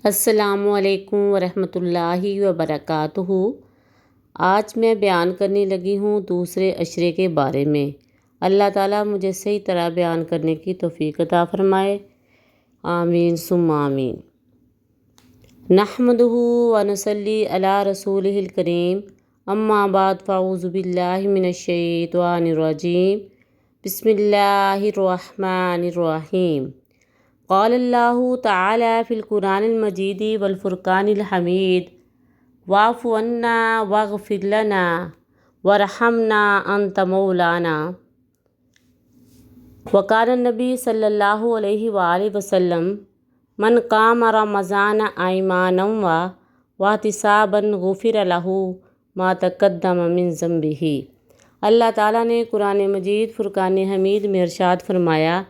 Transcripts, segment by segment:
السلام علیکم ورحمۃ اللہ وبرکاتہ۔ آج میں بیان کرنے لگی ہوں دوسرے عشرے کے بارے میں۔ اللہ تعالیٰ مجھے صحیح طرح بیان کرنے کی توفیق عطا فرمائے، آمین ثم آمین۔ نحمدہ ونصلی علی رسولہ الکریم، اما بعد فاعوذ باللہ من الشیطان الرجیم، بسم اللہ الرحمن الرحیم۔ قال اللہ تعالی فی القرآن المجید والفرقان الحمید، واعف عنا واغفر لنا وارحمنا انت مولانا۔ وقال النبی صلی اللہ علیہ وآلہ وسلم، من قام رمضان ایمانا واحتسابا غفر لہ ما تقدم من ذنبہ۔ اللہ تعالیٰ نے قرآن مجید فرقان حمید میں ارشاد فرمایا،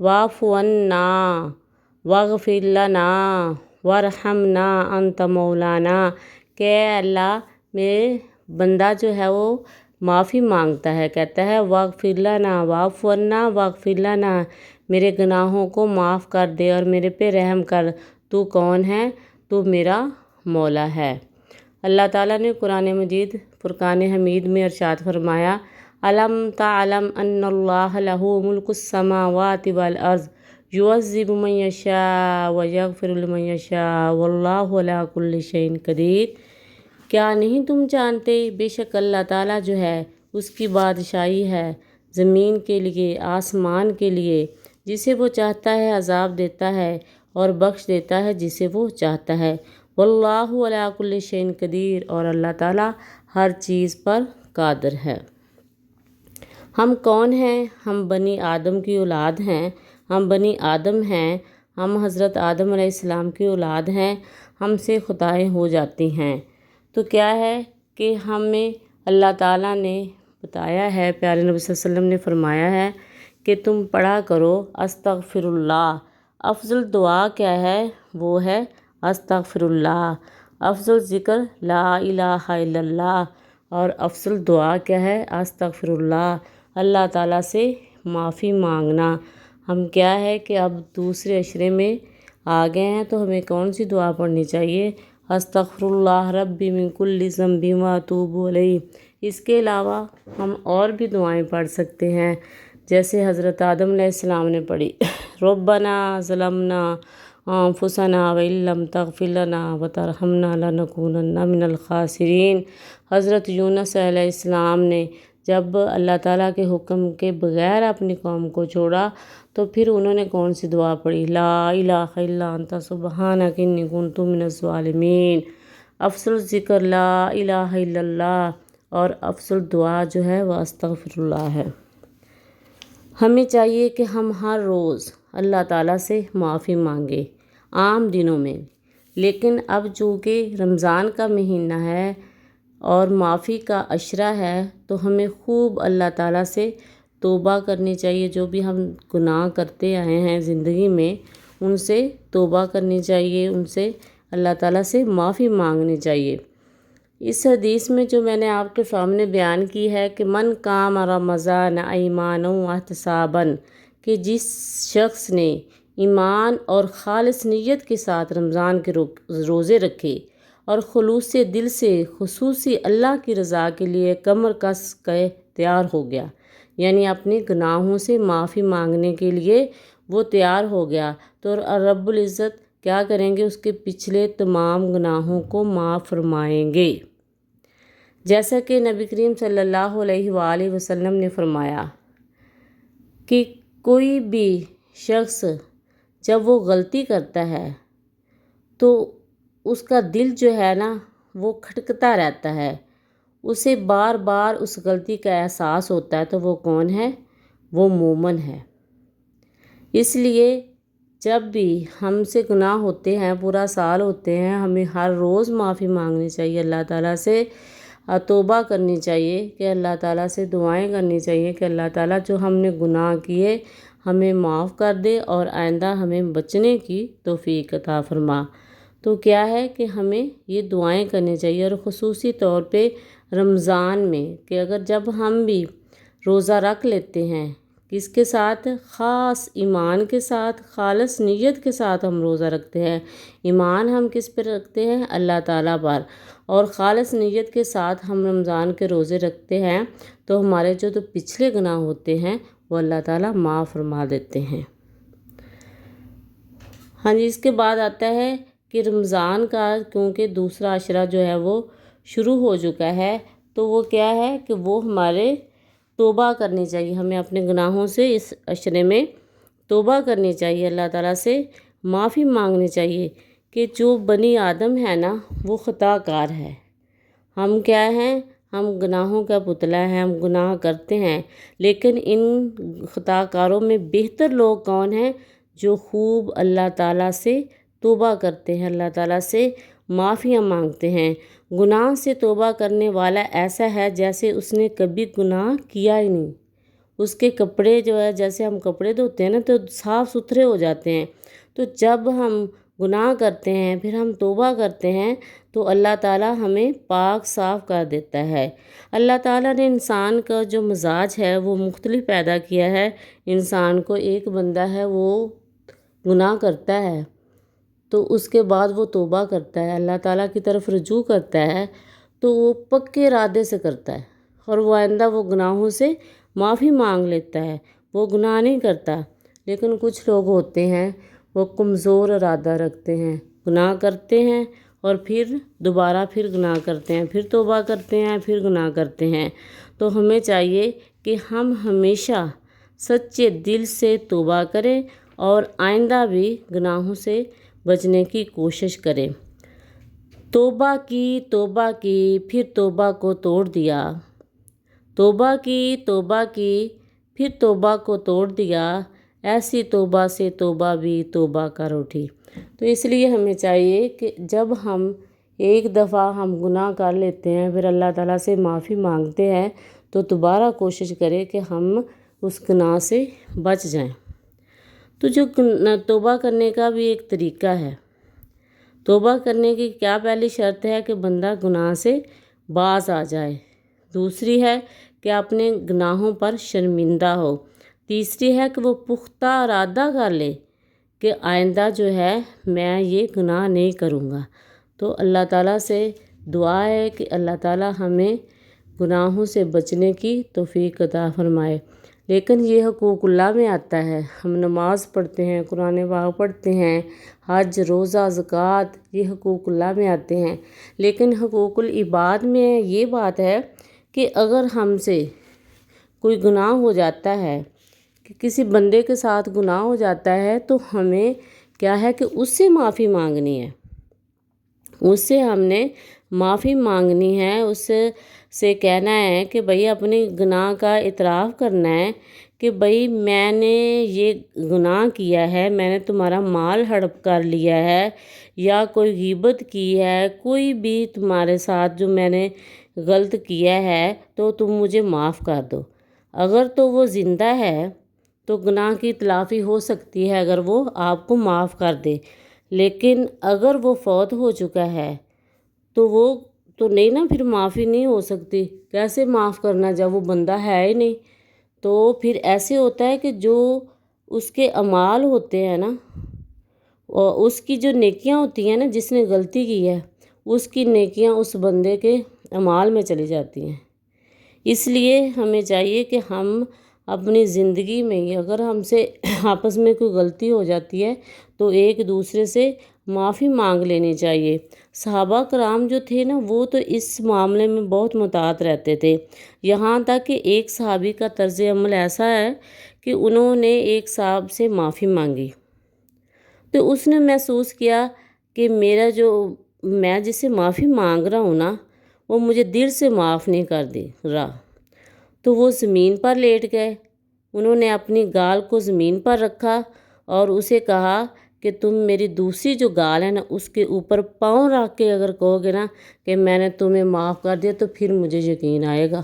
واعف عنا واغفر لنا وارحمنا انت مولانا، کہ اے اللہ میرے بندہ جو ہے وہ معافی مانگتا ہے، کہتا ہے واغفر لنا، واعف عنا واغفر لنا، میرے گناہوں کو معاف کر دے اور میرے پہ رحم کر۔ تو کون ہے؟ تو میرا مولا ہے۔ اللہ تعالیٰ نے قرآن مجید فرقان حمید میں ارشاد فرمایا، الم تعلم ان اللہ لہ ملک السماوات والارض یعذب من یشاء ویغفر لمن یشاء واللہ علی کل شیء قدیر۔ کیا نہیں تم جانتے بے شک اللہ تعالیٰ جو ہے اس کی بادشاہی ہے زمین کے لیے، آسمان کے لیے، جسے وہ چاہتا ہے عذاب دیتا ہے اور بخش دیتا ہے جسے وہ چاہتا ہے، واللہ علی کل شیء قدیر، اور اللہ تعالیٰ ہر چیز پر قادر ہے۔ ہم کون ہیں؟ ہم بنی آدم کی اولاد ہیں، ہم بنی آدم ہیں، ہم حضرت آدم علیہ السلام کی اولاد ہیں، ہم سے خطائیں ہو جاتی ہیں۔ تو کیا ہے کہ ہمیں اللہ تعالیٰ نے بتایا ہے، پیارے نبی صلی اللہ علیہ وسلم نے فرمایا ہے کہ تم پڑھا کرو استغفر اللہ۔ افضل دعا کیا ہے؟ وہ ہے استغفر اللہ۔ افضل ذکر لا الہ الا اللہ، اور افضل دعا کیا ہے؟ استغفر اللہ، اللہ تعالیٰ سے معافی مانگنا۔ ہم کیا ہے کہ اب دوسرے عشرے میں آ گئے ہیں تو ہمیں کون سی دعا پڑھنی چاہیے؟ استغفر اللہ ربی من کل ذنب واتوب الیہ۔ اس کے علاوہ ہم اور بھی دعائیں پڑھ سکتے ہیں، جیسے حضرت آدم علیہ السلام نے پڑھی، ربنا ظلمنا انفسنا وان لم تغفر لنا وترحمنا لنکونن من الخاسرین۔ حضرت یونس علیہ السلام نے جب اللہ تعالیٰ کے حکم کے بغیر اپنی قوم کو چھوڑا تو پھر انہوں نے کون سی دعا پڑھی؟ لا الہ الا انت سبحانک انی کنت من الظالمین۔ افضل ذکر لا الہ الا اللہ، اور افضل دعا جو ہے وہ استغفر اللہ ہے۔ ہمیں چاہیے کہ ہم ہر روز اللہ تعالیٰ سے معافی مانگیں عام دنوں میں، لیکن اب چونکہ رمضان کا مہینہ ہے اور معافی کا عشرہ ہے تو ہمیں خوب اللہ تعالیٰ سے توبہ کرنی چاہیے۔ جو بھی ہم گناہ کرتے آئے ہیں زندگی میں ان سے توبہ کرنی چاہیے، ان سے اللہ تعالیٰ سے معافی مانگنی چاہیے۔ اس حدیث میں جو میں نے آپ کے سامنے بیان کی ہے کہ من قام رمضان ایمانا واحتسابا، کہ جس شخص نے ایمان اور خالص نیت کے ساتھ رمضان کے روزے رکھے اور خلوص دل سے خصوصی اللہ کی رضا کے لیے کمر کس کے تیار ہو گیا، یعنی اپنے گناہوں سے معافی مانگنے کے لیے وہ تیار ہو گیا، تو رب العزت کیا کریں گے؟ اس کے پچھلے تمام گناہوں کو معاف فرمائیں گے۔ جیسا کہ نبی کریم صلی اللہ علیہ وآلہ وسلم نے فرمایا کہ کوئی بھی شخص جب وہ غلطی کرتا ہے تو اس کا دل جو ہے نا وہ کھٹکتا رہتا ہے، اسے بار بار اس غلطی کا احساس ہوتا ہے، تو وہ کون ہے؟ وہ مومن ہے۔ اس لیے جب بھی ہم سے گناہ ہوتے ہیں، پورا سال ہوتے ہیں، ہمیں ہر روز معافی مانگنی چاہیے، اللہ تعالیٰ سے توبہ کرنی چاہیے، کہ اللہ تعالیٰ سے دعائیں کرنی چاہیے کہ اللہ تعالیٰ جو ہم نے گناہ کیے ہمیں معاف کر دے اور آئندہ ہمیں بچنے کی توفیق عطا فرما۔ تو کیا ہے کہ ہمیں یہ دعائیں کرنی چاہیے، اور خصوصی طور پہ رمضان میں، کہ اگر جب ہم بھی روزہ رکھ لیتے ہیں کس کے ساتھ؟ خاص ایمان کے ساتھ، خالص نیت کے ساتھ ہم روزہ رکھتے ہیں۔ ایمان ہم کس پر رکھتے ہیں؟ اللہ تعالیٰ پر، اور خالص نیت کے ساتھ ہم رمضان کے روزے رکھتے ہیں تو ہمارے جو پچھلے گناہ ہوتے ہیں وہ اللہ تعالیٰ معاف فرما دیتے ہیں۔ ہاں جی، اس کے بعد آتا ہے کہ رمضان کا کیونکہ دوسرا عشرہ جو ہے وہ شروع ہو چکا ہے، تو وہ کیا ہے کہ وہ ہمارے توبہ کرنی چاہیے، ہمیں اپنے گناہوں سے اس عشرے میں توبہ کرنی چاہیے، اللہ تعالیٰ سے معافی مانگنی چاہیے کہ جو بنی آدم ہے نا وہ خطا کار ہے۔ ہم کیا ہیں؟ ہم گناہوں کا پتلا ہے، ہم گناہ کرتے ہیں، لیکن ان خطا کاروں میں بہتر لوگ کون ہیں؟ جو خوب اللہ تعالیٰ سے توبہ کرتے ہیں، اللہ تعالیٰ سے معافیاں مانگتے ہیں۔ گناہ سے توبہ کرنے والا ایسا ہے جیسے اس نے کبھی گناہ کیا ہی نہیں۔ اس کے کپڑے جو ہے، جیسے ہم کپڑے دھوتے ہیں نا تو صاف ستھرے ہو جاتے ہیں، تو جب ہم گناہ کرتے ہیں پھر ہم توبہ کرتے ہیں تو اللہ تعالیٰ ہمیں پاک صاف کر دیتا ہے۔ اللہ تعالیٰ نے انسان کا جو مزاج ہے وہ مختلف پیدا کیا ہے۔ انسان کو ایک بندہ ہے وہ گناہ کرتا ہے تو اس کے بعد وہ توبہ کرتا ہے، اللہ تعالیٰ کی طرف رجوع کرتا ہے، تو وہ پکے ارادے سے کرتا ہے اور وہ آئندہ وہ گناہوں سے معافی مانگ لیتا ہے، وہ گناہ نہیں کرتا۔ لیکن کچھ لوگ ہوتے ہیں وہ کمزور ارادہ رکھتے ہیں، گناہ کرتے ہیں اور پھر دوبارہ پھر گناہ کرتے ہیں، پھر توبہ کرتے ہیں، پھر گناہ کرتے ہیں۔ تو ہمیں چاہیے کہ ہم ہمیشہ سچے دل سے توبہ کریں اور آئندہ بھی گناہوں سے بچنے کی کوشش کریں۔ توبہ کی پھر توبہ کو توڑ دیا، توبہ کی پھر توبہ کو توڑ دیا، ایسی توبہ سے توبہ بھی توبہ کر اٹھی۔ تو اس لیے ہمیں چاہیے کہ جب ہم ایک دفعہ ہم گناہ کر لیتے ہیں پھر اللہ تعالیٰ سے معافی مانگتے ہیں تو دوبارہ کوشش کریں کہ ہم اس گناہ سے بچ جائیں۔ تو جو توبہ کرنے کا بھی ایک طریقہ ہے، توبہ کرنے کی کیا پہلی شرط ہے کہ بندہ گناہ سے باز آ جائے، دوسری ہے کہ اپنے گناہوں پر شرمندہ ہو، تیسری ہے کہ وہ پختہ ارادہ کر لے کہ آئندہ جو ہے میں یہ گناہ نہیں کروں گا۔ تو اللہ تعالیٰ سے دعا ہے کہ اللہ تعالیٰ ہمیں گناہوں سے بچنے کی توفیق عطا فرمائے۔ لیکن یہ حقوق اللہ میں آتا ہے، ہم نماز پڑھتے ہیں، قرآن پاک پڑھتے ہیں، حج، روزہ، زکوٰۃ، یہ حقوق اللہ میں آتے ہیں۔ لیکن حقوق العباد میں یہ بات ہے کہ اگر ہم سے کوئی گناہ ہو جاتا ہے، کہ کسی بندے کے ساتھ گناہ ہو جاتا ہے تو ہمیں کیا ہے کہ اس سے معافی مانگنی ہے، اس سے ہم نے معافی مانگنی ہے، اس سے کہنا ہے کہ بھئی اپنے گناہ کا اعتراف کرنا ہے کہ بھئی میں نے یہ گناہ کیا ہے، میں نے تمہارا مال ہڑپ کر لیا ہے یا کوئی غیبت کی ہے، کوئی بھی تمہارے ساتھ جو میں نے غلط کیا ہے تو تم مجھے معاف کر دو۔ اگر تو وہ زندہ ہے تو گناہ کی تلافی ہو سکتی ہے اگر وہ آپ کو معاف کر دے، لیکن اگر وہ فوت ہو چکا ہے تو وہ تو نہیں نا، پھر معافی نہیں ہو سکتی، کیسے معاف کرنا جب وہ بندہ ہے ہی نہیں۔ تو پھر ایسے ہوتا ہے کہ جو اس کے اعمال ہوتے ہیں نا، اور اس کی جو نیکیاں ہوتی ہیں نا، جس نے غلطی کی ہے اس کی نیکیاں اس بندے کے اعمال میں چلی جاتی ہیں۔ اس لیے ہمیں چاہیے کہ ہم اپنی زندگی میں ہی اگر ہم سے آپس میں کوئی غلطی ہو جاتی ہے تو ایک دوسرے سے معافی مانگ لینی چاہیے۔ صحابہ کرام جو تھے نا وہ تو اس معاملے میں بہت محتاط رہتے تھے، یہاں تک کہ ایک صحابی کا طرز عمل ایسا ہے کہ انہوں نے ایک صاحب سے معافی مانگی تو اس نے محسوس کیا کہ میں جس سے معافی مانگ رہا ہوں نا وہ مجھے دل سے معاف نہیں کر دے رہا، تو وہ زمین پر لیٹ گئے، انہوں نے اپنی گال کو زمین پر رکھا اور اسے کہا کہ تم میری دوسری جو گال ہے نا اس کے اوپر پاؤں رکھ کے اگر کہو گے نا کہ میں نے تمہیں معاف کر دیا تو پھر مجھے یقین آئے گا۔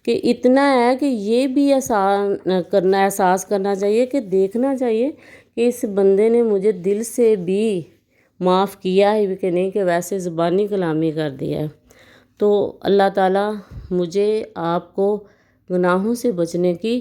کہ اتنا ہے کہ یہ بھی احساس کرنا چاہیے کہ دیکھنا چاہیے کہ اس بندے نے مجھے دل سے بھی معاف کیا ہے کہ نہیں، کہ ویسے زبانی کلامی کر دیا ہے۔ تو اللہ تعالیٰ مجھے آپ کو گناہوں سے بچنے کی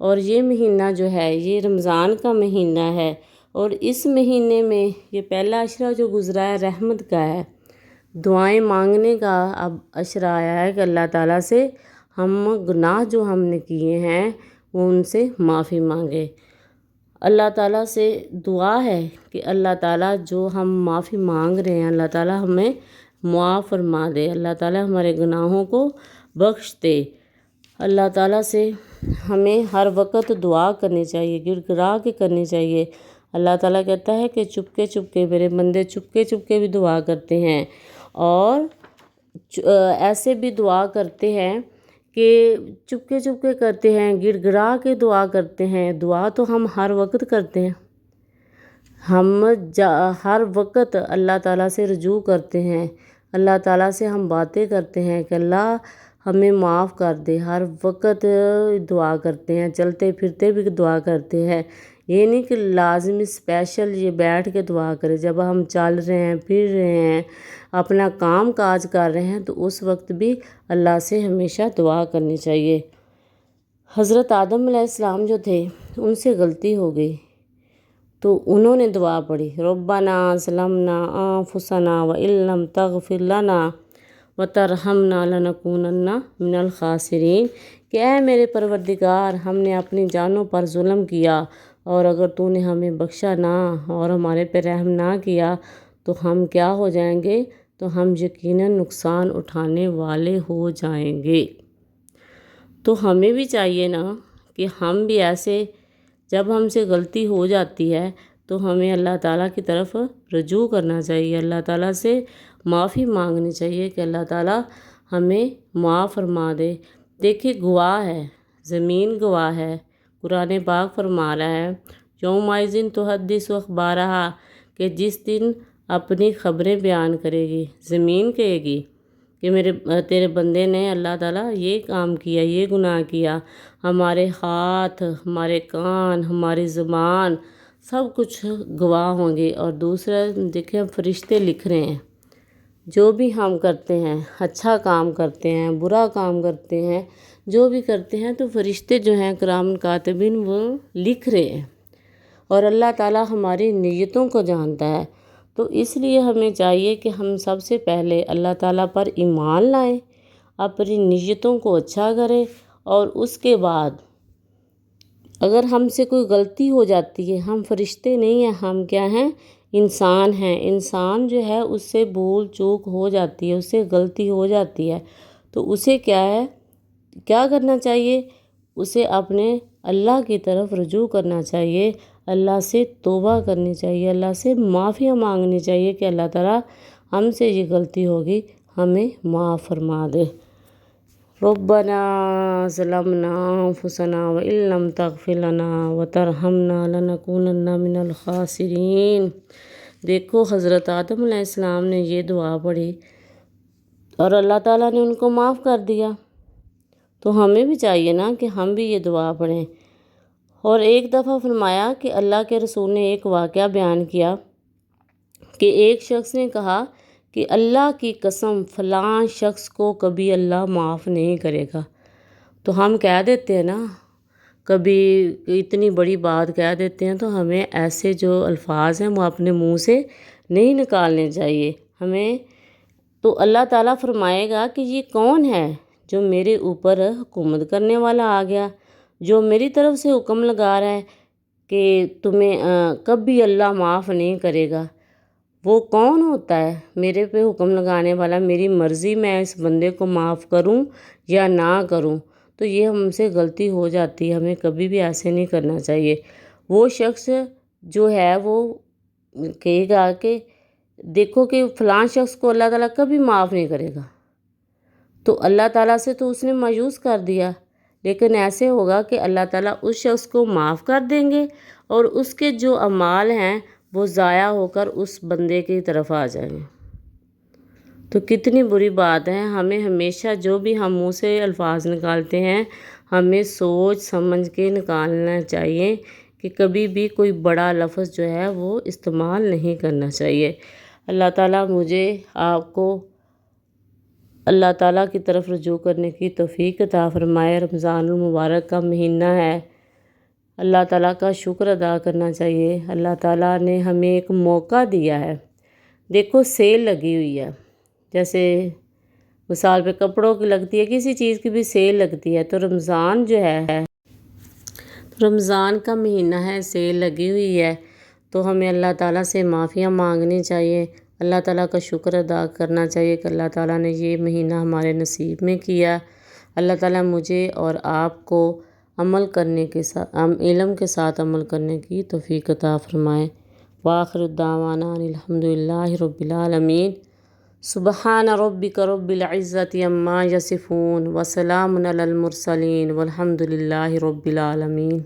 اور یہ مہینہ جو ہے یہ رمضان کا مہینہ ہے، اور اس مہینے میں یہ پہلا عشرہ جو گزرا ہے رحمت کا ہے، دعائیں مانگنے کا اب عشرہ آیا ہے کہ اللہ تعالیٰ سے ہم گناہ جو ہم نے کیے ہیں وہ ان سے معافی مانگے۔ اللہ تعالیٰ سے دعا ہے کہ اللہ تعالیٰ جو ہم معافی مانگ رہے ہیں اللہ تعالیٰ ہمیں معاف فرما دے، اللہ تعالیٰ ہمارے گناہوں کو بخش دے۔ اللہ تعالیٰ سے ہمیں ہر وقت دعا کرنی چاہیے، گڑ گڑا کے کرنی چاہیے۔ اللہ تعالیٰ کہتا ہے کہ چپکے چپکے میرے بندے چپکے چپکے بھی دعا کرتے ہیں، اور ایسے بھی دعا کرتے ہیں کہ چپکے چپکے کرتے ہیں، گڑ گڑا کے دعا کرتے ہیں۔ دعا تو ہم ہر وقت کرتے ہیں، ہم ہر وقت اللہ تعالیٰ سے رجوع کرتے ہیں، اللہ تعالیٰ سے ہم باتیں کرتے ہیں کہ اللہ ہمیں معاف کر دے، ہر وقت دعا کرتے ہیں، چلتے پھرتے بھی دعا کرتے ہیں۔ یہ نہیں کہ لازمی اسپیشل یہ بیٹھ کے دعا کرے، جب ہم چل رہے ہیں پھر رہے ہیں اپنا کام کاج کر رہے ہیں تو اس وقت بھی اللہ سے ہمیشہ دعا کرنی چاہیے۔ حضرت آدم علیہ السلام جو تھے ان سے غلطی ہو گئی تو انہوں نے دعا پڑھی، ربنا ظلمنا انفسنا وان لم تغفر لنا وترحمنا لنکونن من الخاسرین، کہ اے میرے پروردگار ہم نے اپنی جانوں پر ظلم کیا، اور اگر تو نے ہمیں بخشا نہ اور ہمارے پہ رحم نہ کیا تو ہم کیا ہو جائیں گے، تو ہم یقیناً نقصان اٹھانے والے ہو جائیں گے۔ تو ہمیں بھی چاہیے نا کہ ہم بھی ایسے جب ہم سے غلطی ہو جاتی ہے تو ہمیں اللہ تعالیٰ کی طرف رجوع کرنا چاہیے، اللہ تعالیٰ سے معافی مانگنی چاہیے کہ اللہ تعالیٰ ہمیں معاف فرما دے۔ دیکھیے گواہ ہے، زمین گواہ ہے، قرآن پاک فرما رہا ہے یومئذ تحدث اخبارہا، کہ جس دن اپنی خبریں بیان کرے گی، زمین کہے گی کہ تیرے بندے نے اللہ تعالیٰ یہ کام کیا، یہ گناہ کیا۔ ہمارے ہاتھ، ہمارے کان، ہماری زبان سب کچھ گواہ ہوں گے۔ اور دوسرا دیکھیں فرشتے لکھ رہے ہیں جو بھی ہم کرتے ہیں، اچھا کام کرتے ہیں، برا کام کرتے ہیں، جو بھی کرتے ہیں تو فرشتے جو ہیں کرام کاتبین وہ لکھ رہے ہیں، اور اللہ تعالیٰ ہماری نیتوں کو جانتا ہے۔ تو اس لیے ہمیں چاہیے کہ ہم سب سے پہلے اللہ تعالیٰ پر ایمان لائیں، اپنی نیتوں کو اچھا کریں، اور اس کے بعد اگر ہم سے کوئی غلطی ہو جاتی ہے، ہم فرشتے نہیں ہیں، ہم کیا ہیں، انسان ہیں۔ انسان جو ہے اس سے بھول چوک ہو جاتی ہے، اس سے غلطی ہو جاتی ہے، تو اسے کیا کرنا چاہیے، اسے اپنے اللہ کی طرف رجوع کرنا چاہیے، اللہ سے توبہ کرنی چاہیے، اللہ سے معافیاں مانگنی چاہیے کہ اللہ تعالیٰ ہم سے یہ غلطی ہوگی ہمیں معاف فرما دے۔ ربنا ظلمنا انفسنا وان لم تغفر لنا وترحمنا لنکونن من الخاسرین۔ دیکھو حضرت آدم علیہ السلام نے یہ دعا پڑھی اور اللہ تعالیٰ نے ان کو معاف کر دیا، تو ہمیں بھی چاہیے نا کہ ہم بھی یہ دعا پڑھیں۔ اور ایک دفعہ فرمایا کہ اللہ کے رسول نے ایک واقعہ بیان کیا کہ ایک شخص نے کہا کہ اللہ کی قسم فلاں شخص کو کبھی اللہ معاف نہیں کرے گا۔ تو ہم کہہ دیتے ہیں نا، کبھی اتنی بڑی بات کہہ دیتے ہیں، تو ہمیں ایسے جو الفاظ ہیں وہ اپنے منہ سے نہیں نکالنے چاہیے ہمیں۔ تو اللہ تعالیٰ فرمائے گا کہ یہ کون ہے جو میرے اوپر حکومت کرنے والا آ گیا، جو میری طرف سے حکم لگا رہا ہے کہ تمہیں کبھی اللہ معاف نہیں کرے گا۔ وہ کون ہوتا ہے میرے پہ حکم لگانے والا، میری مرضی میں اس بندے کو معاف کروں یا نہ کروں؟ تو یہ ہم سے غلطی ہو جاتی ہے، ہمیں کبھی بھی ایسے نہیں کرنا چاہیے۔ وہ شخص جو ہے وہ کہے گا کہ دیکھو کہ فلاں شخص کو اللہ تعالیٰ کبھی معاف نہیں کرے گا، تو اللہ تعالیٰ سے تو اس نے مایوس کر دیا۔ لیکن ایسے ہوگا کہ اللہ تعالیٰ اس شخص کو معاف کر دیں گے، اور اس کے جو اعمال ہیں وہ ضائع ہو کر اس بندے کی طرف آ جائیں گے۔ تو کتنی بری بات ہے، ہمیں ہمیشہ جو بھی ہم منہ سے الفاظ نکالتے ہیں ہمیں سوچ سمجھ کے نکالنا چاہیے کہ کبھی بھی کوئی بڑا لفظ جو ہے وہ استعمال نہیں کرنا چاہیے۔ اللہ تعالیٰ مجھے آپ کو اللہ تعالیٰ کی طرف رجوع کرنے کی توفیق عطا فرمائے۔ رمضان المبارک کا مہینہ ہے، اللہ تعالیٰ کا شکر ادا کرنا چاہیے۔ اللہ تعالیٰ نے ہمیں ایک موقع دیا ہے۔ دیکھو سیل لگی ہوئی ہے، جیسے مثال پہ کپڑوں کی لگتی ہے، کسی چیز کی بھی سیل لگتی ہے، تو رمضان جو ہے، رمضان کا مہینہ ہے، سیل لگی ہوئی ہے، تو ہمیں اللہ تعالیٰ سے معافیاں مانگنی چاہیے، اللہ تعالیٰ کا شکر ادا کرنا چاہیے کہ اللہ تعالیٰ نے یہ مہینہ ہمارے نصیب میں کیا۔ اللہ تعالیٰ مجھے اور آپ کو عمل کرنے کے ساتھ، علم کے ساتھ عمل کرنے کی توفیق عطا فرمائے۔ وآخر الدعوانا الحمد للہ رب العالمین۔ سبحان ربک رب العزت عما یصفون وسلام علی المرسلین والحمد للہ رب العالمین۔